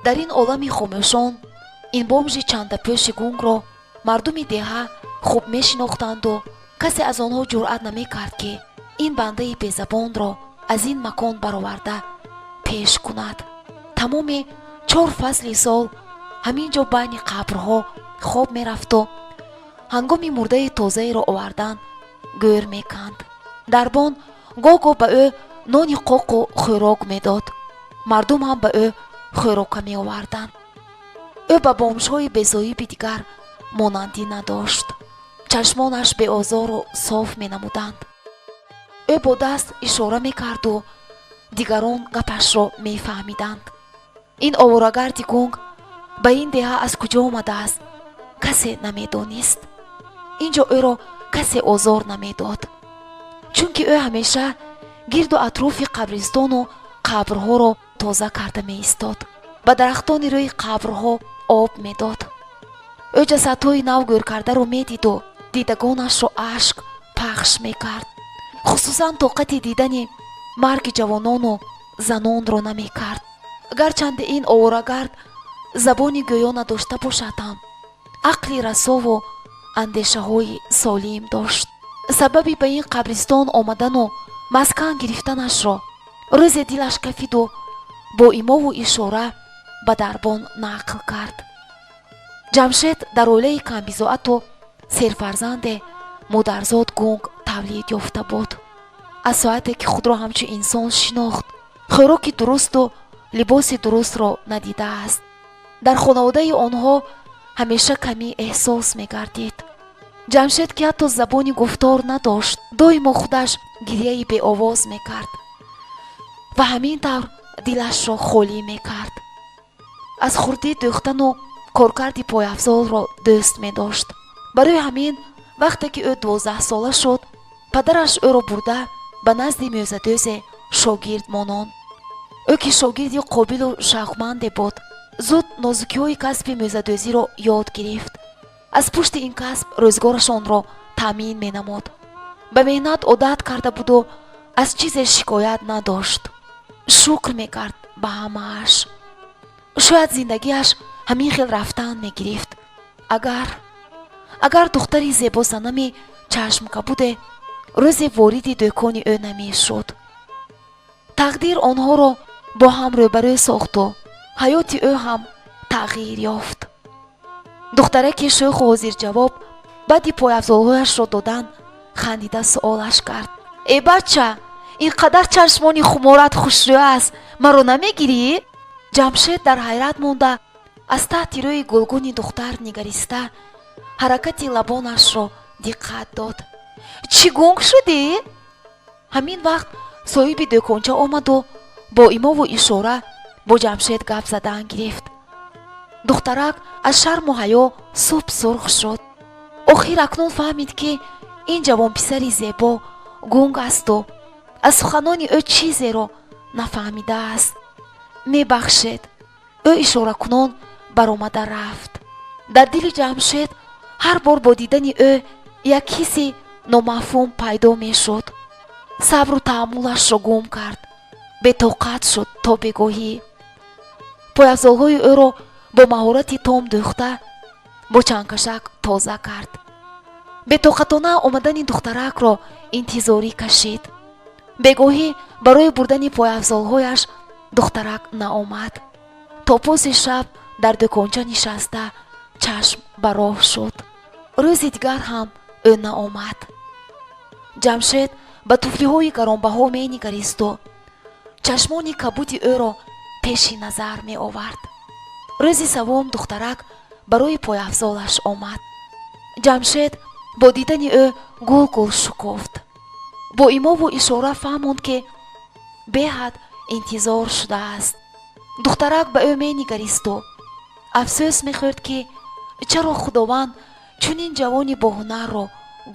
дар ин олами хомӯшон ин бомжи чандапӯши гунгро мардуми деҳа хуб мешинохтанду касе аз онҳо ҷуръат намекард ки ин бандаи безабонро аз ин макон бароварда пеш кунад. тамоми 4 фасли сол ҳамин ҷо байни қабрҳо хоб мерафту ҳангоми мурдаи тозаеро овардан гӯр меканд. дарбон гоҳ-гоҳ ба ӯ нони қоқу хӯрок медод. мардум ҳам ба ӯ хӯрока меоварданд. ӯ ба бомжҳои безоиби дигар монандӣ надошт. чашмонаш беозору соф менамуданд. ӯ бо даст ишора мекарду дигарон гапашро мефаҳмиданд. ин оворагарди гунг ба ин деҳа аз куҷо омадааст касе намедонист. ин ҷо ӯро касе озор намедод, чунки ӯ ҳамеша гирду атрофи қабристону қабрҳоро тоза карда меистод. ба дарахтони рӯи қабрҳо об медод. ӯ ҷасадҳои нав гӯркардаро медиду дидагонашро ашк пахш мекард. хусусан тоқати дидани марги ҷавонону занонро намекард. гарчанде ин оворагард забони гӯё надошта бошад ҳам ақли расову андешаҳои солим дошт. сабаби ба ин қабристон омадану маскан гирифтанашро рӯзе дилаш кафиду бо имову ишора ба дарбон нақл кард. ҷамшед дар оилаи камбизоату серфарзанде модарзод гунг тавлид ёфта буд. аз соате ки худро ҳамчун инсон шинохт, хӯроки дурусту либоси дурустро надидааст. дар хонаводаи онҳо ҳамеша камӣ эҳсос мегардид. ҷамшед ки ҳатто забони гуфтор надошт, доимо худаш гирьяи беовоз мекард ва ҳамин тавр дилашро холӣ мекард. аз хурдӣ дӯхтану коркарди пойафзолро дӯст медошт. барои ҳамин вақте ки ӯ 12 сола шуд, падараш ӯро бурда ба назди мӯзадӯзе шогирд мононд. ӯ ки шогирди қобилу шавқманде буд, зуд нозукиҳои касби мӯзадӯзиро ёд гирифт. аз пушти ин касб рӯзгорашонро таъмин менамуд. ба меҳнат одат карда буду аз чизе шикоят надошт. шукр мекард ба ҳамааш. шояд зиндагиаш ҳамин хел рафтан мегирифт агар духтари зебосанами чашмкабуде рӯзе вориди дӯкони ӯ намешуд. тақдир онҳоро бо ҳам рӯбарӯ сохту ҳаёти ӯ ҳам тағйир ёфт. духтараки шӯху ҳозирҷавоб баъди пойафзолҳояшро додан хандида суолаш кард: «Эй бача, ин қадар чашмони хуморат хушрӯ аст, маро намегирӣ?» ҷамшед дар ҳайрат монда аз таҳти рӯи гулгуни духтар нигариста ҳаракати лабонашро диққат дод. «Чӣ гунг шудӣ?» ҳамин вақт соҳиби дӯконча омаду бо имову ишора бо ҷамшед гап задан гирифт. духтарак аз шарму ҳаё суб сурх шуд. охир акнун фаҳмид ки ин ҷавонписари зебо гунг асту аз суханони ӯ чизеро нафаҳмидааст. мебахшед. ӯ ишоракунон баромада рафт. дар дили ҷамшед ҳар бор бо дидани ӯ як ҳисси номафҳум пайдо мешуд. сабру таҳаммулашро гум кард. бетоқат шуд то бегоҳӣ. пойафзолҳои ӯро бо маҳорати том дӯхта бо чангкашак тоза кард. бетоқатона омадани духтаракро интизорӣ кашид. бегоҳӣ барои бурдани пойафзолҳояш духтарак наомад. то пози шаб дар дӯконча нишаста чашм ба роҳ шуд. рӯзи дигар ҳам ӯ наомад. ҷамшед ба туфлиҳои гаронбаҳо менигаристу чашмони кабуди ӯро пеши назар меовард. рӯзи савум духтарак барои пойафзолаш омад. ҷамшед бо дидани ӯ гул-гул шукуфт. бо имову ишора фаҳмонд ки беҳад интизор шудааст. духтарак ба ӯ менигаристу афсӯс мехӯрд ки чаро худованд чунин ҷавони боҳунарро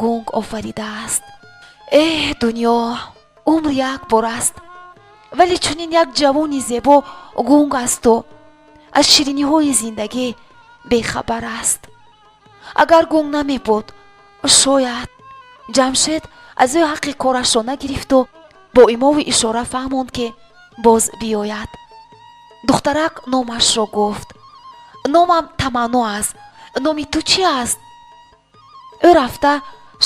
гунг офаридааст. дунё умр як бор аст, вале чунин як ҷавони зебо гунг асту аз шириниҳои зиндагӣ бехабар аст. агар гунг намебуд, шояд. ҷамшед аз ӯ ҳаққи корашро нагирифту бо имову ишора фаҳмонд ки боз биёяд. духтарак номашро гуфт: номам Таманно аст. номи ту чӣ аст? ӯ рафта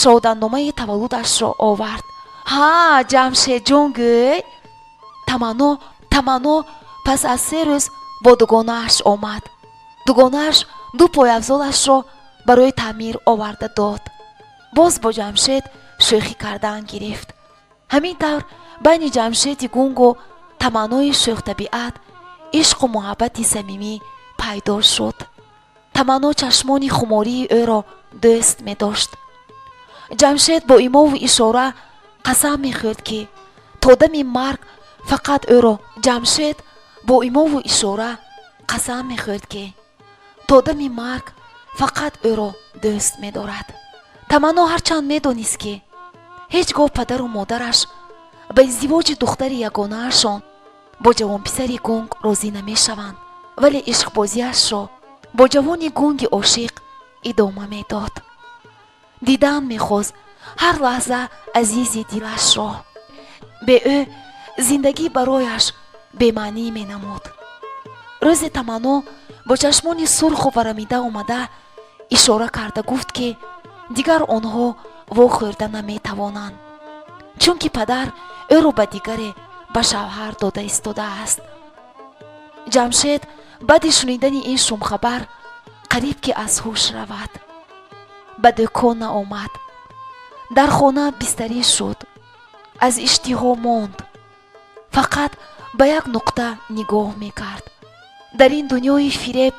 шодандомаи таваллудашро овард. ҳа, ҷамшедҷон гӯй. Таманно пас аз 3 рӯз бо дугонааш омад. дугонааш 2 пойафзолашро барои таъмир оварда дод. боз бо ҷамшед шӯхӣ кардан гирифт. ҳамин тавр байни ҷамшеди гунгу Таманнои шӯхтабиат ишқу муҳаббати самимӣ пайдо шуд. Таманно чашмони хумории ӯро дӯст медошт. ҷамшед бо имову ишора қасам мехӯрд ки то дами марг фақат ӯро дӯст медорад. Таманно ҳарчанд медонист ки ҳеҷ гоҳ падару модараш ба издивоҷи духтари ягонаашон бо ҷавонписари гунг розӣ намешаванд, вале ишқбозиашро бо ҷавони гунги ошиқ идома медод. дидан мехост ҳар лаҳза азизи дилашро. бе ӯ зиндагӣ барояш бемаънӣ менамуд. рӯзе Таманно бо чашмони сурху варамида омада ишора карда гуфт ки дигар онҳо вохӯрда наметавонанд, чунки падар ӯро ба дигаре ба шавҳар дода истодааст. ҷамшед баъди шунидани ин шумхабар қариб ки аз ҳуш равад. ба дӯкон наомад. дар хона бистарӣ шуд. аз иштиҳо монд. фақат ба як нуқта нигоҳ мекард. дар ин дунёи фиреб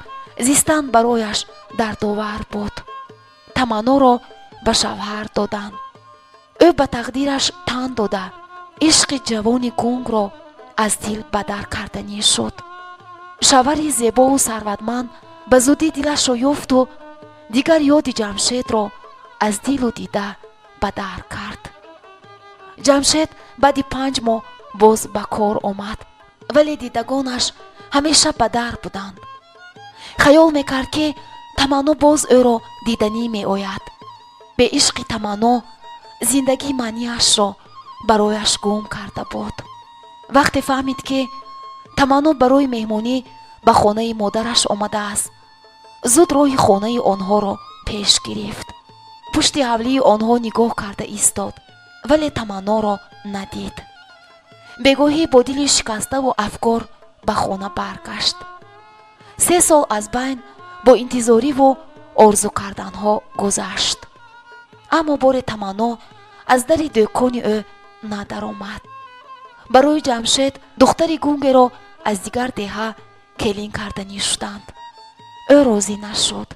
зистан барояш дардовар буд. Таманноро ба шавҳар доданд. ӯ ба тақдираш тан дода ишқи ҷавони гунгро аз дил ба дар карданӣ шуд. шавҳари зебову сарватманд ба зудӣ дилашро ёфту дигар ёди ҷамшедро аз дилу дида ба дар кард. ҷамшед баъди 5 моҳ боз ба кор омад, вале дидагонаш ҳамеша ба дар буданд. хаёл мекард ки Таманно боз ӯро диданӣ меояд. бе ишқи Таманно зиндагӣ маъниашро барояш гум карда буд. вақте фаҳмид ки Таманно барои меҳмонӣ ба хонаи модараш омадааст, зуд роҳи хонаи онҳоро пеш гирифт. пушти ҳавлии онҳо нигоҳ карда истод, вале Таманноро надид. бегоҳӣ бо дили шикаставу афкор ба хона баргашт. 3 сол аз байн бо интизориву орзу карданҳо гузашт. аммо бори Таманно аз дари дӯкони ӯ надаромад. барои ҷамшед духтари гунгеро аз дигар деҳа келин карданӣ шуданд. ӯ розӣ нашуд.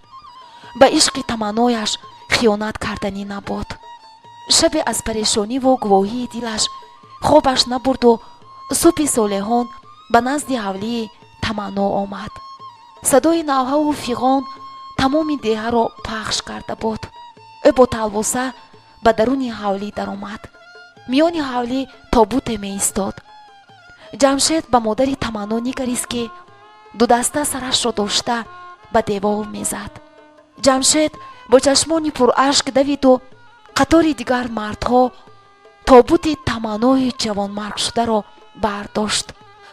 ба ишқи Таманнояш хиёнат карданӣ набуд. шабе аз парешониву гувоҳии дилаш хобаш набурду субҳи солеҳон ба назди ҳавлии Таманно омад. садои навҳаву фиғон тамоми деҳаро пахш карда буд. ӯ бо талвоса ба даруни ҳавлӣ даромад. миёни ҳавлӣ тобуте меистод. ҷамшед ба модари Таманно нигарист ки дудаста сарашро дошта ба девор мезад. ҷамшед бо чашмони пурашк давиду қатори дигар мардҳо тобути Таманнои ҷавонмаргшударо бардошт.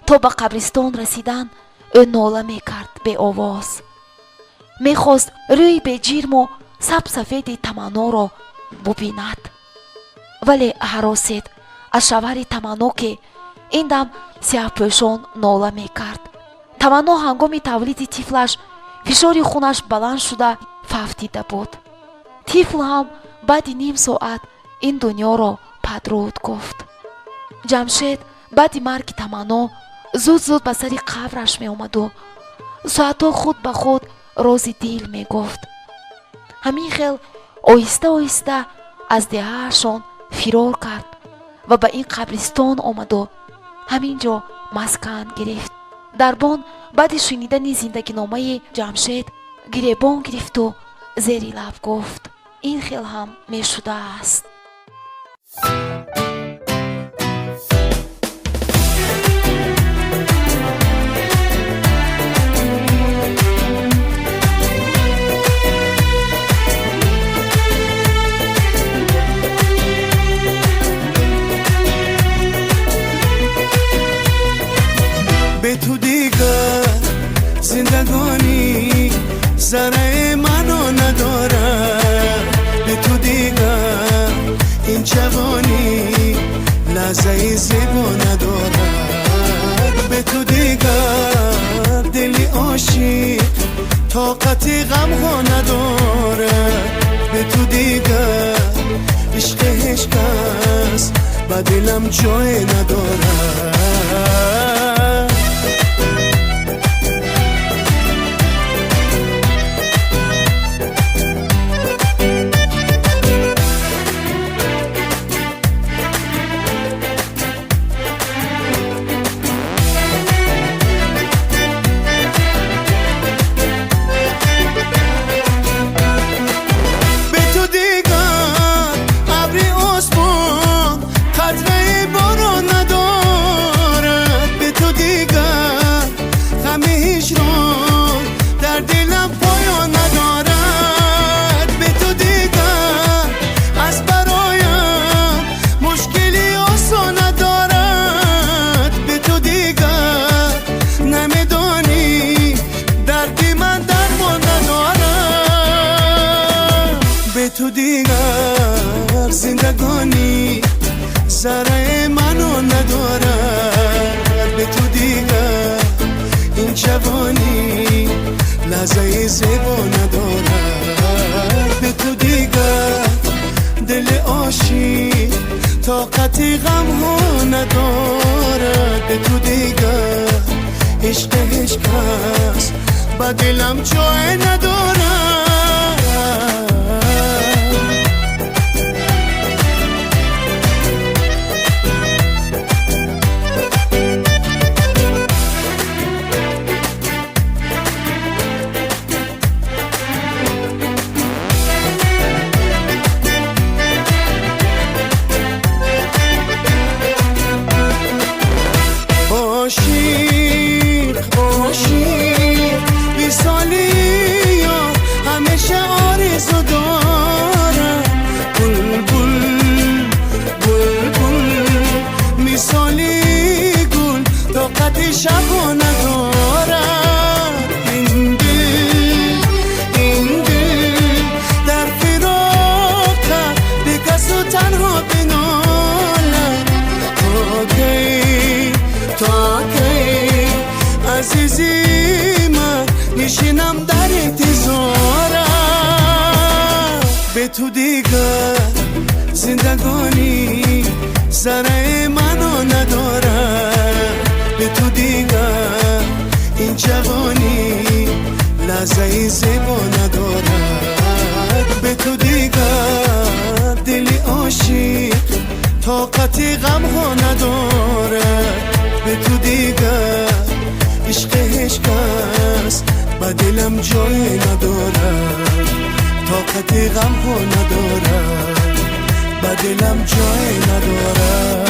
то ба қабристон расидан ӯ нола мекард беовоз. мехост рӯи беҷирму сабсафеди Таманноро бубинад. вале ҳаросед аз шавҳари Таманно ки ин дам сиҳпӯшон нола мекард. Таманно ҳангоми тавлиди тифлаш фишори хунаш баланд шуда фавтида буд. тифл ҳам баъди ним соат ин дунёро падруд гуфт. ҷамшед баъди марги Таманно зуд ба сари қабраш меомаду соатҳо худ ба худ рози дил мегуфт. ҳамин хел оҳиста оҳиста аз деҳаашон фирор кард ва ба ин қабристон омаду ҳамин ҷо маскан гирифт. дарбон баъди шунидани зиндагиномаи ҷамшед гиребон гирифту зери лаб гуфт: ин хел ҳам мешудааст. به تو دیگر زندگانی ذره منو ندارد، به تو دیگر این جوانی لحظه زیبا ندارد، به تو دیگر دلی عاشق طاقتی غم ها ندارد، به تو دیگر عشق هیچ کس با دلم جای ندارد. تو دیگر زندگانی ذره منو ندارد، به تو دیگر این جوانی لحظه زیبا ندارد، به تو دیگر دل عاشق طاقتی غم ها ندارد، به تو دیگر عشق هیچ کس با دلم جای ندارد. عاشق بی سالی یا همیشه آرزو دارم، بلبل مثالی گل طاقت شب ندارم، این دل در فراق به کس و تنها بنالم، تا کی عزیزی من نشینم در انتظارم، به تو دیگر زندگانی ذره منو ندارد، به تو دیگر این جوانی لحظه زیبا ندارد، به تو دیگر دلی عاشق طاقتی غم ها ندارد، به تو دیگر عشق هیچ کس با دلم جای ندارد، طاقت غم ها ندارد، با دلم جای ندارد.